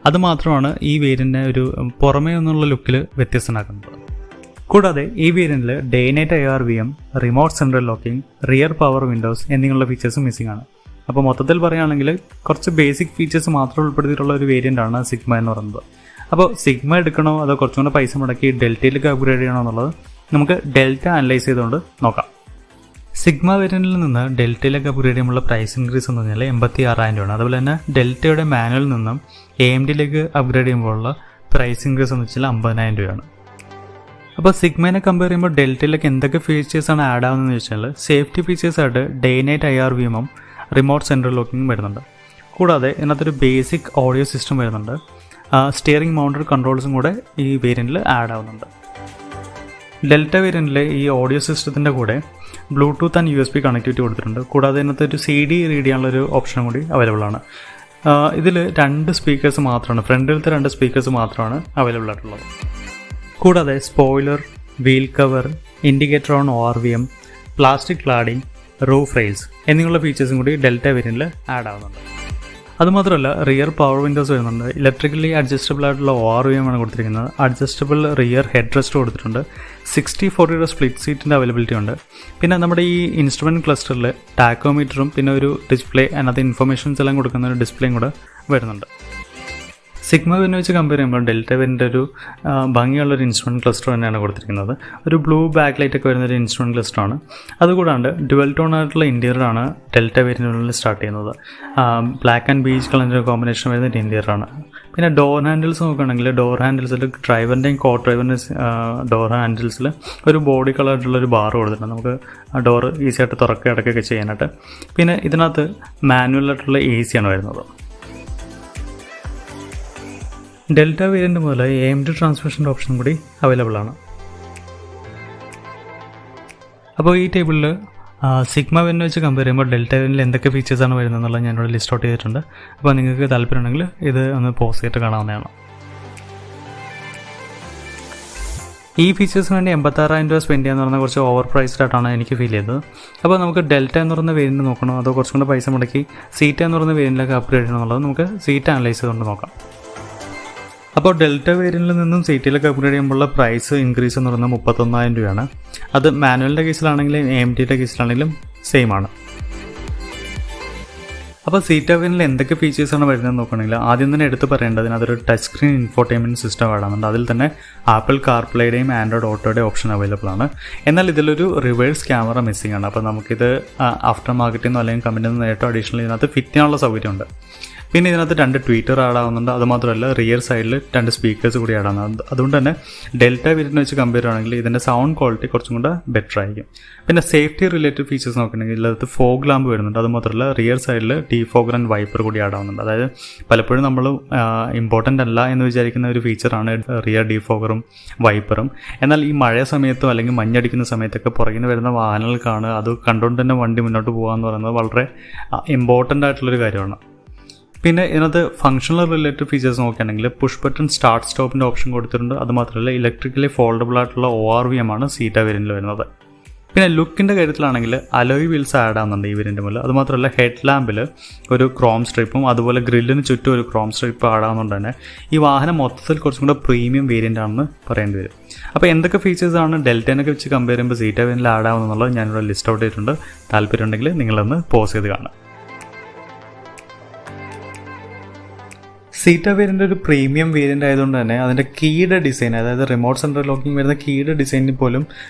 [SPEAKER 1] അത് മാത്രമാണ് ഈ വേരിയൻറ്റിനെ ഒരു പുറമേ നിന്നുള്ള ലുക്കിൽ വ്യത്യസ്തനാക്കുന്നത്. കൂടാതെ ഈ വേരിയൻറ്റിൽ day night IRVM, remote central locking, rear power windows എന്നിങ്ങനെയുള്ള ഫീച്ചേഴ്സും മിസ്സിംഗ് ആണ്. അപ്പോൾ മൊത്തത്തിൽ പറയുകയാണെങ്കിൽ കുറച്ച് ബേസിക് ഫീച്ചേഴ്സ് മാത്രം ഉൾപ്പെടുത്തിയിട്ടുള്ള ഒരു വേരിയൻ്റാണ് സിഗ്മ എന്ന് പറയുന്നത്. അപ്പോൾ സിഗ്മ എടുക്കണോ അതോ കുറച്ചും കൂടെ പൈസ മുടക്കി ഡെൽറ്റയിലേക്ക് അപ്ഗ്രേഡ് ചെയ്യണോ എന്നുള്ളത് നമുക്ക് ഡെൽറ്റ അനലൈസ് ചെയ്തുകൊണ്ട് നോക്കാം. സിഗ്മ വേരിയൻറ്റിൽ നിന്ന് ഡെൽറ്റയിലേക്ക് അപ്ഗ്രേഡ് ചെയ്യുമ്പോൾ പ്രൈസ് ഇൻക്രീസ് എന്ന് പറഞ്ഞാൽ 86,000 രൂപയാണ്. അതുപോലെ തന്നെ ഡെൽറ്റയുടെ മാനുവൽ നിന്നും AMDയിലേക്ക് അപ്ഗ്രേഡ് ചെയ്യുമ്പോഴുള്ള പ്രൈസ് ഇൻക്രീസ് എന്ന് വെച്ചാൽ 50,000 രൂപയാണ്. അപ്പോൾ സിഗ്മേനെ കമ്പയർ ചെയ്യുമ്പോൾ ഡെൽറ്റയിലേക്ക് എന്തൊക്കെ ഫീച്ചേഴ്സാണ് ആഡ് ആവുന്നതെന്ന് വെച്ചാൽ സേഫ്റ്റി ഫീച്ചേഴ്സായിട്ട് day night IRVM, remote central ലോക്കിങ്ങും വരുന്നുണ്ട്. കൂടാതെ ഇതിനകത്തൊരു ബേസിക് ഓഡിയോ സിസ്റ്റം വരുന്നുണ്ട്. സ്റ്റിയറിംഗ് മൗണ്ടഡ് കൺട്രോൾസും കൂടെ ഈ വേരിയൻറ്റിൽ ആഡ് ആവുന്നുണ്ട്. ഡെൽറ്റ വേരിയൻറ്റിലെ ഈ ഓഡിയോ സിസ്റ്റത്തിൻ്റെ കൂടെ ബ്ലൂടൂത്ത് ആൻഡ് USB കണക്ടിവിറ്റി കൊടുത്തിട്ടുണ്ട്. കൂടാതെ ഇതിനകത്ത് ഒരു CD റീഡ് ചെയ്യാനുള്ളൊരു ഓപ്ഷനും കൂടി അവൈലബിൾ ആണ്. ഇതിൽ 2 സ്പീക്കേഴ്സ് മാത്രമാണ്, ഫ്രണ്ടിലത്തെ 2 സ്പീക്കേഴ്സ് മാത്രമാണ് അവൈലബിൾ ആയിട്ടുള്ളത്. കൂടാതെ spoiler, wheel cover, indicator on ORVM, plastic cladding, roof rails എന്നിങ്ങനെയുള്ള ഫീച്ചേഴ്സും കൂടി ഡെൽറ്റ വേരിയൻറ്റിൽ ആഡ് ആവുന്നുണ്ട്. അതുമാത്രമല്ല റിയർ പവർ വിൻഡോസ് വരുന്നുണ്ട്. ഇലക്ട്രിക്കലി അഡ്ജസ്റ്റബിൾ ആയിട്ടുള്ള ORVM ആണ് കൊടുത്തിരിക്കുന്നത്. അഡ്ജസ്റ്റബിൾ റിയർ ഹെഡ് റെസ്റ്റ് കൊടുത്തിട്ടുണ്ട്. 60/40 സ്പ്ലിറ്റ് സീറ്റിൻ്റെ അവൈലബിലിറ്റി ഉണ്ട്. പിന്നെ നമ്മുടെ ഈ ഇൻസ്ട്രുമെൻറ്റ് ക്ലസ്റ്ററിൽ ടാക്കോമീറ്ററും പിന്നെ ഒരു ഡിസ്പ്ലേ, അതിനകത്ത് ഇൻഫർമേഷൻസ് എല്ലാം കൊടുക്കുന്ന ഒരു ഡിസ്പ്ലേയും കൂടെ വരുന്നുണ്ട്. സിഗ്മ വേരിയൻറ്റ് വെച്ച് കമ്പയർ ചെയ്യുമ്പോൾ ഡെൽറ്റ വേരിയൻ്റ് ഒരു ഭംഗിയുള്ളൊരു ഇൻസ്ട്രുമെൻറ്റ് ക്ലസ്റ്റർ തന്നെയാണ് കൊടുത്തിരിക്കുന്നത്. ഒരു ബ്ലൂ ബാക്ക് ലൈറ്റ് ഒക്കെ വരുന്നൊരു ഇൻസ്ട്രുമെൻറ്റ് ക്ലസ്റ്ററാണ്. അതുകൂടാണ്ട് ഡുവൽ ടോൺ ആയിട്ടുള്ള ഇൻറ്റീരിയറാണ് ഡെൽറ്റ വേരിയൻറ്റിനുള്ളിൽ സ്റ്റാർട്ട് ചെയ്യുന്നത്. ബ്ലാക്ക് ആൻഡ് ബീച്ച് കളറിൻ്റെ കോമ്പിനേഷൻ വരുന്ന ഇൻറ്റീരിയറാണ്. പിന്നെ ഡോർ ഹാൻഡിൽസ് നോക്കുകയാണെങ്കിൽ ഡോർ ഹാൻഡിൽസിൽ ഡ്രൈവറിൻ്റെയും കോ ഡ്രൈവറിൻ്റെ ഡോർ ഹാൻഡിൽസിൽ ഒരു ബോഡി കളറായിട്ടുള്ളൊരു ബാർ കൊടുത്തിട്ടുണ്ട്. നമുക്ക് ഡോറ് ഈസി ആയിട്ട് തുറക്കുക അടക്കുകയൊക്കെ ചെയ്യാനായിട്ട്. പിന്നെ ഇതിനകത്ത് മാനുവലായിട്ടുള്ള AC ആണ് വരുന്നത്. ഡെൽറ്റ വേരിയൻറ്റ് മുതൽ AMD ട്രാൻസ്മിഷൻ്റെ ഓപ്ഷൻ കൂടി അവൈലബിൾ ആണ്. അപ്പോൾ ഈ ടേബിളിൽ സിഗ്മ വേരിയൻറ്റ് വെച്ച് കമ്പയർ ചെയ്യുമ്പോൾ ഡെൽറ്റ വേരിയൻറ്റിൽ എന്തൊക്കെ ഫീച്ചേഴ്സാണ് വരുന്നത് എന്നുള്ളത് ഞാനിവിടെ ലിസ്റ്റ് ഔട്ട് ചെയ്തിട്ടുണ്ട്. അപ്പോൾ നിങ്ങൾക്ക് താല്പര്യമുണ്ടെങ്കിൽ ഇത് ഒന്ന് പോസ് ചെയ്തിട്ട് കാണാവുന്നതാണ്. ഈ ഫീച്ചേഴ്സിന് വേണ്ടി 86,000 രൂപ സ്പെൻഡ് ചെയ്യാന്ന് പറഞ്ഞാൽ കുറച്ച് ഓവർ പ്രൈസ്ഡ് ആയിട്ടാണ് എനിക്ക് ഫീൽ ചെയ്തത്. അപ്പോൾ നമുക്ക് ഡെൽറ്റ എന്ന് പറയുന്ന വേരിയൻറ്റ് നോക്കണോ അതോ കുറച്ചും കൂടെ പൈസ മുടക്കി സീറ്റ എന്ന് പറയുന്ന വേരിയൻറ്റിലേക്ക് അപ്ഗ്രേഡ് ചെയ്യണം എന്നുള്ളത് നമുക്ക് സീറ്റ് അനലൈസ് ചെയ്തുകൊണ്ട് നോക്കാം. അപ്പോൾ ഡെൽറ്റ വേരിയൻറ്റിൽ നിന്നും സീറ്റിലേക്ക് അപ്ഗ്രേഡ് ചെയ്യുമ്പോഴുള്ള പ്രൈസ് ഇൻക്രീസ് എന്ന് പറയുന്നത് 31,000 രൂപയാണ്. അത് മാനുവലിൻ്റെ കേസിലാണെങ്കിലും AMDയുടെ കേസിലാണെങ്കിലും സെയിം ആണ്. അപ്പോൾ സീറ്റ വേരിയൻറ്റിൽ എന്തൊക്കെ ഫീച്ചേഴ്സാണ് വരുന്നതെന്ന് നോക്കുകയാണെങ്കിൽ ആദ്യം തന്നെ എടുത്ത് പറയേണ്ടതിന് അതൊരു ടച്ച് സ്ക്രീൻ ഇൻഫോർടൈൻമെൻറ്റ് സിസ്റ്റം ആടാനുണ്ട്. അതിൽ തന്നെ ആപ്പിൾ കാർപ്ലേയുടെയും ആൻഡ്രോയിഡ് ഓട്ടോയുടെയും ഓപ്ഷൻ അവൈലബിൾ ആണ്. എന്നാൽ ഇതിലൊരു റിവേഴ്സ് ക്യാമറ മിസ്സിംഗ് ആണ്. അപ്പോൾ നമുക്കിത് ആഫ്റ്റർ മാർക്കറ്റിൽ നിന്നോ അല്ലെങ്കിൽ കമ്പനിയിൽ നിന്ന് നേരിട്ടോ അഡീഷണൽ ഇതിനകത്ത് ഫിറ്റ് ചെയ്യാനുള്ള സൗകര്യമുണ്ട്. പിന്നെ ഇതിനകത്ത് 2 ട്വീറ്റർ ആടാവുന്നുണ്ട്. അതുമാത്രമല്ല റിയർ സൈഡിൽ 2 സ്പീക്കേഴ്സ് കൂടി ആടാവുന്നുണ്ട്. അതുകൊണ്ട് തന്നെ ഡെൽറ്റ വേരിയൻറ്റ് വെച്ച് കമ്പയർ ആണെങ്കിൽ ഇതിൻ്റെ സൗണ്ട് ക്വാളിറ്റി കുറച്ചും കൂടെ ബെറ്റർ ആയിരിക്കും. പിന്നെ സേഫ്റ്റി റിലേറ്റഡ് ഫീച്ചേഴ്സ് നോക്കുകയാണെങ്കിൽ ഇതിനകത്ത് ഫോഗ് ലാമ്പ് വരുന്നുണ്ട്. അതുമാത്രമല്ല റിയർ സൈഡിൽ ഡീഫോഗർ ആൻഡ് വൈപ്പർ കൂടി ആടാവുന്നുണ്ട്. അതായത് പലപ്പോഴും നമ്മൾ ഇമ്പോർട്ടൻ്റ് അല്ല എന്ന് വിചാരിക്കുന്ന ഒരു ഫീച്ചറാണ് റിയർ ഡീഫോഗറും വൈപ്പറും. എന്നാൽ ഈ മഴ സമയത്തോ അല്ലെങ്കിൽ മഞ്ഞടിക്കുന്ന സമയത്തൊക്കെ പുറകിന് വരുന്ന വാഹനങ്ങൾക്കാണ് അത് കണ്ടുകൊണ്ട് തന്നെ വണ്ടി മുന്നോട്ട് പോകുക എന്ന് പറയുന്നത് വളരെ ഇമ്പോർട്ടൻ്റ് ആയിട്ടുള്ളൊരു കാര്യമാണ്. പിന്നെ ഇതിനകത്ത് ഫങ്ഷണൽ റിലേറ്റഡ് ഫീച്ചേഴ്സ് നോക്കുകയാണെങ്കിൽ പുഷ് ബട്ടൺ സ്റ്റാർട്ട് സ്റ്റോപ്പിൻ്റെ ഓപ്ഷൻ കൊടുത്തിട്ടുണ്ട്. അതുമാത്രമല്ല ഇലക്ട്രിക്കലി ഫോൾഡബിൾ ആയിട്ടുള്ള ORVM ആണ് സീറ്റ വേരിയൻറ്റിൽ വരുന്നത്. പിന്നെ ലുക്കിൻ്റെ കാര്യത്തിലാണെങ്കിൽ അലോയ് വീൽസ് ആഡ് ആവുന്നുണ്ട് ഈ വേരിയൻറ്റ് മുതൽ. അതുമാത്രമല്ല ഹെഡ് ലാമ്പിൽ ഒരു ക്രോം സ്ട്രിപ്പും അതുപോലെ ഗ്രില്ലിന് ചുറ്റും ഒരു ക്രോം സ്ട്രിപ്പ് ആഡ് ആവുന്നതുകൊണ്ട് തന്നെ ഈ വാഹനം മൊത്തത്തിൽ കുറച്ചും കൂടെ പ്രീമിയം വേരിയൻ്റ് ആണെന്ന് പറയേണ്ടി വരും. അപ്പോൾ എന്തൊക്കെ ഫീച്ചേഴ്സാണ് ഡെൽറ്റേനൊക്കെ വെച്ച് കമ്പയർ ചെയ്യുമ്പോൾ സീറ്റ വേരിയൻറ്റിൽ ആഡ് ആവുന്നുള്ളത് ഞാനിവിടെ ലിസ്റ്റ് ഔട്ട് ചെയ്തിട്ടുണ്ട്. താല്പര്യമുണ്ടെങ്കിൽ നിങ്ങളൊന്ന് പോസ് ചെയ്ത് കാണാം. സീറ്റ വേരിയൻ്റ് ഒരു പ്രീമിയം വേരിയൻ്റ് ആയതുകൊണ്ട് തന്നെ അതിൻ്റെ കീയുടെ ഡിസൈൻ, അതായത് റിമോട്ട് സെൻട്രൽ ലോക്കിംഗ് വരുന്ന കീയുടെ ഡിസൈനിൽ പോലും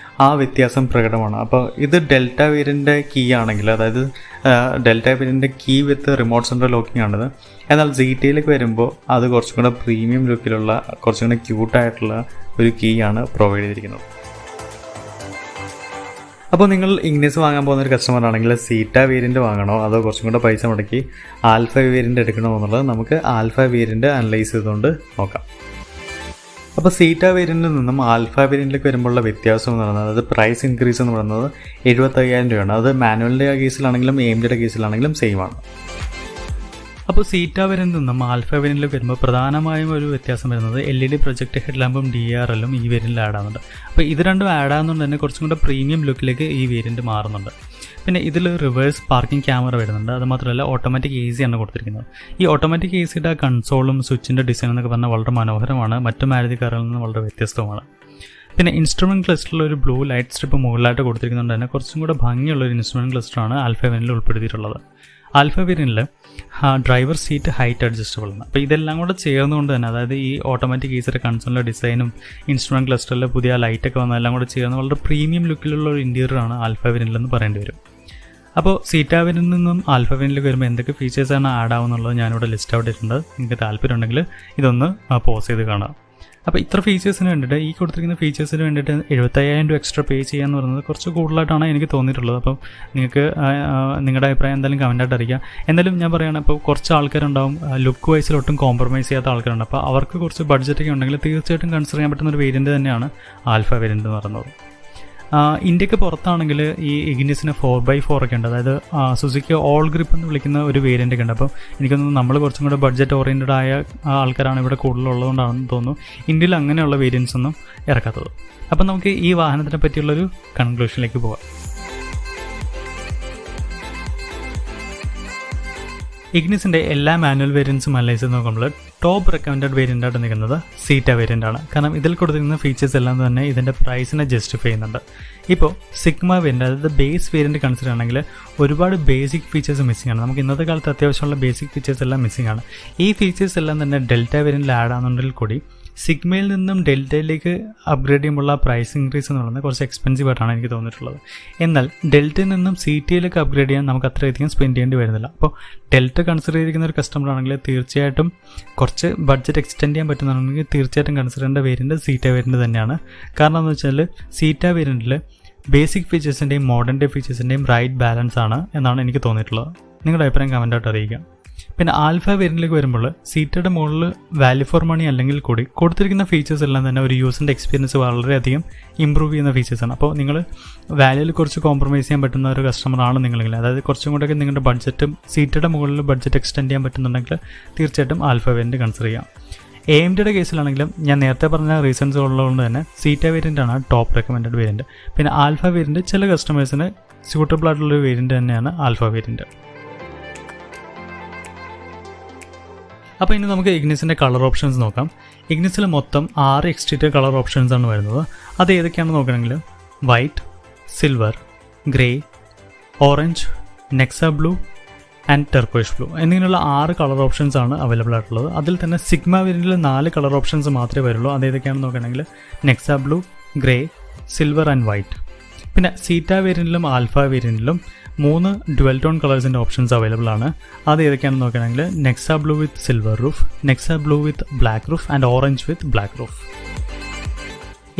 [SPEAKER 1] ആ വ്യത്യാസം പ്രകടമാണ്. അപ്പോൾ ഇത് ഡെൽറ്റ വേരിയൻ്റെ കീ ആണെങ്കിൽ, അതായത് ഡെൽറ്റ വേരിയൻ്റെ key with remote central locking ആണിത്. എന്നാൽ സീറ്റയിലേക്ക് വരുമ്പോൾ അത് കുറച്ചും കൂടെ പ്രീമിയം ലുക്കിലുള്ള കുറച്ചും കൂടെ ക്യൂട്ടായിട്ടുള്ള ഒരു കീ ആണ് പ്രൊവൈഡ് ചെയ്തിരിക്കുന്നത്. അപ്പോൾ നിങ്ങൾ ഇഗ്നിസ് വാങ്ങാൻ പോകുന്ന ഒരു കസ്റ്റമർ ആണെങ്കിൽ സീറ്റ വേരിയൻറ്റ് വാങ്ങണോ അതോ കുറച്ചും കൂടെ പൈസ മുടക്കി ആൽഫ വേരിയൻറ്റ് എടുക്കണോ എന്നുള്ളത് നമുക്ക് ആൽഫ വേരിയൻറ്റ് അനലൈസ് ചെയ്തുകൊണ്ട് നോക്കാം. അപ്പോൾ സീറ്റ വേരിയൻറ്റിൽ നിന്നും ആൽഫ വേരിയൻറ്റിലേക്ക് വരുമ്പോഴുള്ള വ്യത്യാസം എന്ന് പറയുന്നത്, അതായത് പ്രൈസ് ഇൻക്രീസ് എന്ന് പറയുന്നത് 75,000 രൂപയാണ്. അത് മാനുവലിൻ്റെ കേസിലാണെങ്കിലും AMDയുടെ കേസിലാണെങ്കിലും സെയിം ആണ്. അപ്പോൾ സീറ്റ വേരിയൻറ്റിൽ നിന്നും ആൽഫ വേരിയൻറ്റിലേക്ക് വരുമ്പോൾ പ്രധാനമായും ഒരു വ്യത്യാസം വരുന്നത് LED പ്രൊജക്ട് ഹെഡ് ലാമ്പും DRLഉം ഈ വേരിയൻറ്റിൽ ആഡ് ആവുന്നുണ്ട്. അപ്പോൾ ഇത് രണ്ടും ആഡ് ആകുന്നതുകൊണ്ട് തന്നെ കുറച്ചും കൂടെ പ്രീമിയം ലുക്കിലേക്ക് ഈ വേരിയൻറ്റ് മാറുന്നുണ്ട്. പിന്നെ ഇതിൽ റിവേഴ്സ് പാർക്കിംഗ് ക്യാമറ വരുന്നുണ്ട്. അതുമാത്രമല്ല ഓട്ടോമാറ്റിക് AC ആണ് കൊടുത്തിരിക്കുന്നത്. ഈ ഓട്ടോമാറ്റിക് ACയുടെ കൺസോളും സ്വിച്ചിൻ്റെ ഡിസൈൻ എന്നൊക്കെ പറഞ്ഞാൽ വളരെ മനോഹരമാണ്, മറ്റു മാരുതി കാറുകളിൽ നിന്ന് വളരെ വ്യത്യസ്തവുമാണ്. പിന്നെ ഇൻസ്ട്രുമെൻറ്റ് ക്ലസ്റ്ററിൽ ഒരു ബ്ലൂ ലൈറ്റ് സ്ട്രിപ്പ് മുകളിലായിട്ട് കൊടുത്തിരിക്കുന്നതുകൊണ്ട് തന്നെ കുറച്ചും കൂടെ ഭംഗിയുള്ളൊരു ഇൻസ്ട്രുമെൻറ്റ് ക്ലസ്റ്ററാണ് ആൽഫ വേരിയൻറ്റിൽ ഉൾപ്പെടുത്തിയിട്ടുള്ളത്. ആൽഫ വേരിയൻറ്റിൽ ഡ്രൈവർ സീറ്റ് ഹൈറ്റ് അഡ്ജസ്റ്റബിൾ ആണ്. അപ്പോൾ ഇതെല്ലാം കൂടെ ചേർന്നുകൊണ്ട് തന്നെ, അതായത് ഈ ഓട്ടോമാറ്റിക് ഏസിയുടെ കൺസോളിലെ ഡിസൈനും ഇൻസ്ട്രുമെൻറ്റ് ക്ലസ്റ്ററിലെ പുതിയ ലൈറ്റൊക്കെ വന്ന എല്ലാം കൂടെ ചേർന്ന് വളരെ പ്രീമിയം ലുക്കിലുള്ള ഒരു ഇൻറ്റീരിയറാണ് ആൽഫ വേരിയൻറ്റിലെന്ന് പറയേണ്ടി വരും. അപ്പോൾ സീറ്റ വേരിയൻറ്റിൽ നിന്നും ആൽഫ വേരിയൻറ്റിലേക്ക് വരുമ്പോൾ എന്തൊക്കെ ഫീച്ചേഴ്സാണ് ആഡ് ആവുന്നുള്ളത് ഞാനിവിടെ ലിസ്റ്റ് ഔട്ട് ചെയ്തിട്ടുണ്ട്. നിങ്ങൾക്ക് താല്പര്യം ഉണ്ടെങ്കിൽ ഇതൊന്ന് പോസ് ചെയ്ത് കാണാം. അപ്പോൾ ഇത്ര ഫീച്ചേഴ്സിന് വേണ്ടിയിട്ട്, ഈ കൊടുത്തിരിക്കുന്ന ഫീച്ചേഴ്സിന് വേണ്ടിയിട്ട് 75,000 രൂപ എക്സ്ട്രാ പേ ചെയ്യാന്ന് പറയുന്നത് കുറച്ച് കൂടുതലായിട്ടാണ് എനിക്ക് തോന്നിയിട്ടുള്ളത്. അപ്പോൾ നിങ്ങൾക്ക് നിങ്ങളുടെ അഭിപ്രായം എന്തായാലും കമൻറ്റായിട്ട് അറിയിക്കുക. എന്തായാലും ഞാൻ പറയുകയാണ്, ഇപ്പോൾ കുറച്ച് ആൾക്കാരുണ്ടാവും ലുക്ക് വൈസിൽ ഒട്ടും കോംപ്രമൈസ് ചെയ്യാത്ത ആൾക്കാരുണ്ട്. അപ്പോൾ അവർക്ക് കുറച്ച് ബഡ്ജറ്റൊക്കെ ഉണ്ടെങ്കിൽ തീർച്ചയായിട്ടും കൺസിഡർ ചെയ്യാൻ പറ്റുന്ന ഒരു വേരിയൻറ്റ് തന്നെയാണ് ആൽഫ വേരിയൻറ്റ് എന്ന് പറയുന്നത്. ഇന്ത്യക്ക് പുറത്താണെങ്കിൽ ഈ ഇഗ്നിസിന് 4x4 ഒക്കെ ഉണ്ട്, അതായത് സുസുക്കി ഓൾ ഗ്രിപ്പ് എന്ന് വിളിക്കുന്ന ഒരു വേരിയൻ്റ് ഒക്കെ ഉണ്ട്. അപ്പോൾ എനിക്കൊന്ന് നമ്മൾ കുറച്ചും കൂടെ ബഡ്ജറ്റ് ഓറിയൻറ്റഡ് ആയ ആൾക്കാരാണ് ഇവിടെ കൂടുതലുള്ളതുകൊണ്ടാണെന്ന് തോന്നുന്നു ഇന്ത്യയിൽ അങ്ങനെയുള്ള വേരിയൻസ് ഒന്നും ഇറക്കാത്തത്. അപ്പം നമുക്ക് ഈ വാഹനത്തിനെ പറ്റിയുള്ളൊരു കൺക്ലൂഷനിലേക്ക് പോകാം. ഇഗ്നിസിൻ്റെ എല്ലാ മാനുവൽ വേരിയൻസും അനലൈസ് ചെയ്ത് നോക്കുമ്പോൾ ടോപ്പ് റെക്കമെൻഡഡ് വേരിയൻ്റ് ആയിട്ട് നിൽക്കുന്നത് സീറ്റ വേരിയൻ്റ് ആണ്. കാരണം ഇതിൽ കൊടുത്തിരിക്കുന്ന ഫീച്ചേഴ്സ് എല്ലാം തന്നെ ഇതിൻ്റെ പ്രൈസിനെ ജസ്റ്റിഫൈ ചെയ്യുന്നുണ്ട്. ഇപ്പോൾ സിഗ്മ വേരിയൻ്റ്, അതായത് ബേസ് വേരിയൻറ്റ് കൺസിഡർ ആണെങ്കിൽ ഒരുപാട് ബേസിക് ഫീച്ചേഴ്സ് മിസ്സിംഗ് ആണ്. നമുക്ക് ഇന്നത്തെ കാലത്ത് അത്യാവശ്യമുള്ള ബേസിക് ഫീച്ചേഴ്സ് എല്ലാം മിസ്സിംഗ് ആണ്. ഈ ഫീച്ചേഴ്സ് എല്ലാം തന്നെ ഡെൽറ്റ വേരിയൻറ്റിൽ ആഡ് ആകുന്നുണ്ടെങ്കിൽ കൂടി സിഗ്മയിൽ നിന്നും ഡെൽറ്റയിലേക്ക് അപ്ഗ്രേഡ് ചെയ്യുമ്പോൾ പ്രൈസ് ഇൻക്രീസ് എന്ന് പറയുന്നത് കുറച്ച് എക്സ്പെൻസീവ് ആയിട്ടാണ് എനിക്ക് തോന്നിയിട്ടുള്ളത്. എന്നാൽ ഡെൽറ്റയിൽ നിന്നും CTയിലേക്ക് അപ്ഗ്രേഡ് ചെയ്യാൻ നമുക്ക് അത്രയധികം സ്പെൻഡ് ചെയ്യേണ്ടി വരുന്നില്ല. അപ്പോൾ ഡെൽറ്റ കൺസിഡർ ചെയ്തിരിക്കുന്ന ഒരു കസ്റ്റമർ ആണെങ്കിൽ തീർച്ചയായിട്ടും കുറച്ച് ബഡ്ജറ്റ് എക്സ്റ്റെൻഡ് ചെയ്യാൻ പറ്റുന്നുണ്ടെങ്കിൽ തീർച്ചയായിട്ടും കൺസിഡർ ചെയ്യേണ്ട വേരിയൻറ്റ് സീറ്റ വേരിയൻറ്റ് തന്നെയാണ്. കാരണം എന്ന് വെച്ചാൽ സീറ്റ വേരിയൻറ്റിൽ ബേസിക് ഫീച്ചേഴ്സിൻ്റെയും മോഡേൺ ഡേ ഫീച്ചേഴ്സിൻ്റെയും റൈറ്റ് ബാലൻസ് ആണ് എന്നാണ് എനിക്ക് തോന്നിയിട്ടുള്ളത്. നിങ്ങളുടെ അഭിപ്രായം കമൻറ്റായിട്ട് അറിയിക്കാം. പിന്നെ ആൽഫ വേരിയൻറ്റിലേക്ക് വരുമ്പോൾ സീറ്റയുടെ മുകളിൽ വാല്യൂ ഫോർ മണി അല്ലെങ്കിൽ കൂടി കൊടുത്തിരിക്കുന്ന ഫീച്ചേഴ്സ് എല്ലാം തന്നെ ഒരു യൂസിൻ്റെ എക്സ്പീരിയൻസ് വളരെയധികം ഇമ്പ്രൂവ് ചെയ്യുന്ന ഫീച്ചേഴ്സാണ്. അപ്പോൾ നിങ്ങൾ വാല്യൂവിൽ കുറച്ച് കോംപ്രമൈസ് ചെയ്യാൻ പറ്റുന്ന ഒരു കസ്റ്റമറാണ് നിങ്ങളെങ്കിൽ, അതായത് കുറച്ചും കൂടെയൊക്കെ നിങ്ങളുടെ ബഡ്ജറ്റും സീറ്റയുടെ മുകളിൽ ബഡ്ജറ്റ് എക്സ്റ്റെൻഡ് ചെയ്യാൻ പറ്റുന്നുണ്ടെങ്കിൽ തീർച്ചയായിട്ടും ആൽഫ വേരിയൻറ്റ് കൺസിഡർ ചെയ്യാം. AMDയുടെ കേസിലാണെങ്കിലും ഞാൻ നേരത്തെ പറഞ്ഞ റീസൺസ് ഉള്ളതുകൊണ്ട് തന്നെ സീറ്റ വേരിയൻ്റ് ആണ് ടോപ്പ് റെക്കമെൻഡഡ് വേരിയൻറ്റ്. പിന്നെ ആൽഫ വേരിയൻറ്റ് ചില കസ്റ്റമേഴ്സിന് സ്യൂട്ടബിൾ ആയിട്ടുള്ളൊരു വേരിയൻറ്റ് തന്നെയാണ് ആൽഫ വേരിയൻറ്റ്. അപ്പോൾ ഇനി നമുക്ക് ഇഗ്നിസിൻ്റെ കളർ ഓപ്ഷൻസ് നോക്കാം. ഇഗ്നിസിൽ മൊത്തം 6 എക്സ്റ്റീരിയർ കളർ ഓപ്ഷൻസ് ആണ് വരുന്നത്. അത് ഏതൊക്കെയാണെന്ന് നോക്കണമെങ്കിൽ white, silver, grey, orange, Nexa blue and turquoise blue എന്നിങ്ങനെയുള്ള 6 കളർ ഓപ്ഷൻസ് ആണ് അവൈലബിൾ ആയിട്ടുള്ളത്. അതിൽ തന്നെ സിഗ്മ വേരിയൻറ്റിൽ 4 കളർ ഓപ്ഷൻസ് മാത്രമേ വരുള്ളൂ. അത് ഏതൊക്കെയാണെന്ന് നോക്കണമെങ്കിൽ Nexa blue, grey, silver and white. പിന്നെ സീറ്റ വേരിയൻറ്റിലും ആൽഫ വേരിയൻറ്റിലും 3 ഡുവൽ ടോൺ കളേഴ്സിൻ്റെ ഓപ്ഷൻസ് അവൈലബിൾ ആണ്. അത് ഏതൊക്കെയാണെന്ന് നോക്കുകയാണെങ്കിൽ Nexa blue with silver roof, Nexa blue with black roof and orange with black roof.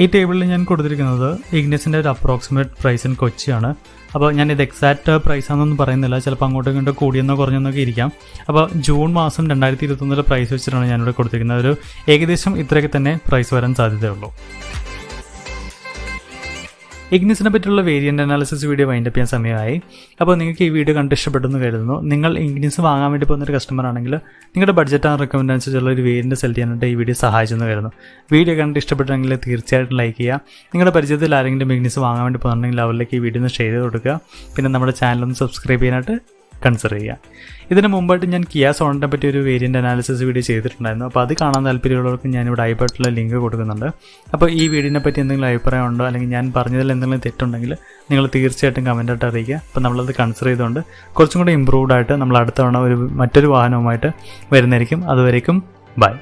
[SPEAKER 1] ഈ ടേബിളിൽ ഞാൻ കൊടുത്തിരിക്കുന്നത് ഇഗ്നിസിൻ്റെ ഒരു അപ്രോക്സിമേറ്റ് പ്രൈസ് ഇൻ കൊച്ചിയാണ്. അപ്പോൾ ഞാനിത് എക്സാക്റ്റ് പ്രൈസ് ആണെന്നൊന്നും പറയുന്നില്ല, ചിലപ്പോൾ അങ്ങോട്ടും ഇങ്ങോട്ടും കൂടിയെന്നോ കുറഞ്ഞെന്നൊക്കെ ഇരിക്കാം. അപ്പോൾ ജൂൺ മാസം 2021 പ്രൈസ് വെച്ചിട്ടാണ് ഞാനിവിടെ കൊടുത്തിരിക്കുന്നത്. ഒരു ഏകദേശം ഇത്രയൊക്കെ തന്നെ പ്രൈസ് വരാൻ സാധ്യതയുള്ളൂ. ഇഗ്നിസിനെ പറ്റിയുള്ള വേരിയൻ്റ് അനാലിസിസ് വീഡിയോ വൈൻഡപ്പ് ചെയ്യാൻ സമയമായി. അപ്പോൾ നിങ്ങൾക്ക് ഈ വീഡിയോ കണ്ട് ഇഷ്ടപ്പെട്ടെന്ന് കരുതുന്നു. നിങ്ങൾ ഇഗ്നിസ് വാങ്ങാൻ വേണ്ടി പോകുന്നൊരു കസ്റ്റമർ ആണെങ്കിൽ നിങ്ങളുടെ ബഡ്ജറ്റ് ആൻഡ് റെക്കമെൻഡ് അനുസരിച്ചുള്ള ഒരു വേരിയൻറ്റ് സെലക്ട് ചെയ്യാനായിട്ട് ഈ വീഡിയോ സഹായിച്ചെന്ന് കരുതുന്നു. വീഡിയോ കണ്ട് ഇഷ്ടപ്പെട്ടെങ്കിൽ തീർച്ചയായിട്ടും ലൈക്ക് ചെയ്യുക. നിങ്ങളുടെ പരിചയത്തിൽ ആരെങ്കിലും ഇഗ്നിസ് വാങ്ങാൻ വേണ്ടി പോകുന്നുണ്ടെങ്കിൽ അവരിലേക്ക് ഈ വീഡിയോ ഒന്ന് ഷെയർ ചെയ്ത് കൊടുക്കുക. പിന്നെ നമ്മുടെ ചാനലൊന്ന് സബ്സ്ക്രൈബ് ചെയ്യാനായിട്ട് കൺസിഡർ ചെയ്യുക. ഇതിന് മുമ്പായിട്ട് ഞാൻ കിയ സോണറ്റിനെ പറ്റി ഒരു വേരിയൻ്റ് അനാലിസിസ് വീഡിയോ ചെയ്തിട്ടുണ്ടായിരുന്നു. അപ്പോൾ അത് കാണാൻ താല്പര്യമുള്ളവർക്ക് ഞാനിവിടെ ഐബട്ടിലുള്ള ലിങ്ക് കൊടുക്കുന്നുണ്ട്. അപ്പോൾ ഈ വീഡിയോനെ പറ്റി എന്തെങ്കിലും അഭിപ്രായം ഉണ്ടോ അല്ലെങ്കിൽ ഞാൻ പറഞ്ഞതിൽ എന്തെങ്കിലും തെറ്റുണ്ടെങ്കിൽ നിങ്ങൾ തീർച്ചയായിട്ടും കമൻറ്റായിട്ട് അറിയിക്കുക. അപ്പോൾ നമ്മളത് കൺസിഡർ ചെയ്തുകൊണ്ട് കുറച്ചും കൂടെ ഇമ്പ്രൂവ്ഡ് ആയിട്ട് നമ്മൾ അടുത്ത തവണ മറ്റൊരു വാഹനവുമായിട്ട് വരുന്നതായിരിക്കും. അതുവരേക്കും ബൈ.